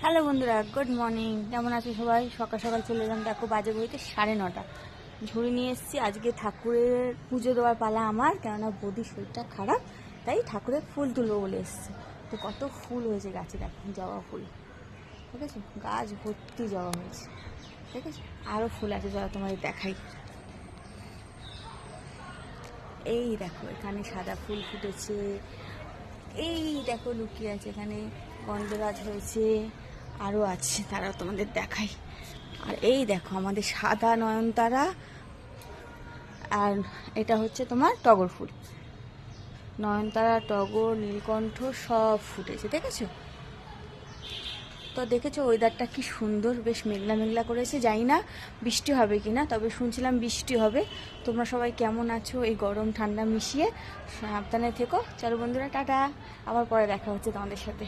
Hello বন্ধুরা, good morning. কেমন আছো সবাই? সকাল সকাল চলে এলাম, দেখো বাজে বইতে 9:30। ঝুড়ি নিয়ে এসেছি। আজকে ঠাকুরের পুজো দেওয়ার পালা আমার, কেননা বৌদির শরীরটা খারাপ, তাই ঠাকুরের ফুল তুলবো বলে এসেছি। তো কত ফুল হয়েছে গাছে, দেখো জবা ফুল, ঠিক আছে? গাছ ভর্তি জবা হয়েছে, ঠিক আছে? আরও ফুল আছে, জবা তোমাদের দেখাই। এই দেখো এখানে সাদা ফুল ফুটেছে, এই দেখো লুকিয়ে আছে, এখানে গন্ধরাজ হয়েছে, আরও আছে, তারাও তোমাদের দেখাই। আর এই দেখো আমাদের সাদা নয়নতারা, আর এটা হচ্ছে তোমার টগর ফুল। নয়নতারা, টগর, নীলকণ্ঠ সব ফুটেছে, দেখেছো? তো দেখেছো ওয়েদারটা কি সুন্দর, বেশ মেঘলা মেঘলা করেছে। জানি না বৃষ্টি হবে কি না, তবে শুনছিলাম বৃষ্টি হবে। তোমরা সবাই কেমন আছো এই গরম ঠান্ডা মিশিয়ে? সাবধানে থেকো। চলো বন্ধুরা, টাটা, আবার পরে দেখা হচ্ছে তোমাদের সাথে।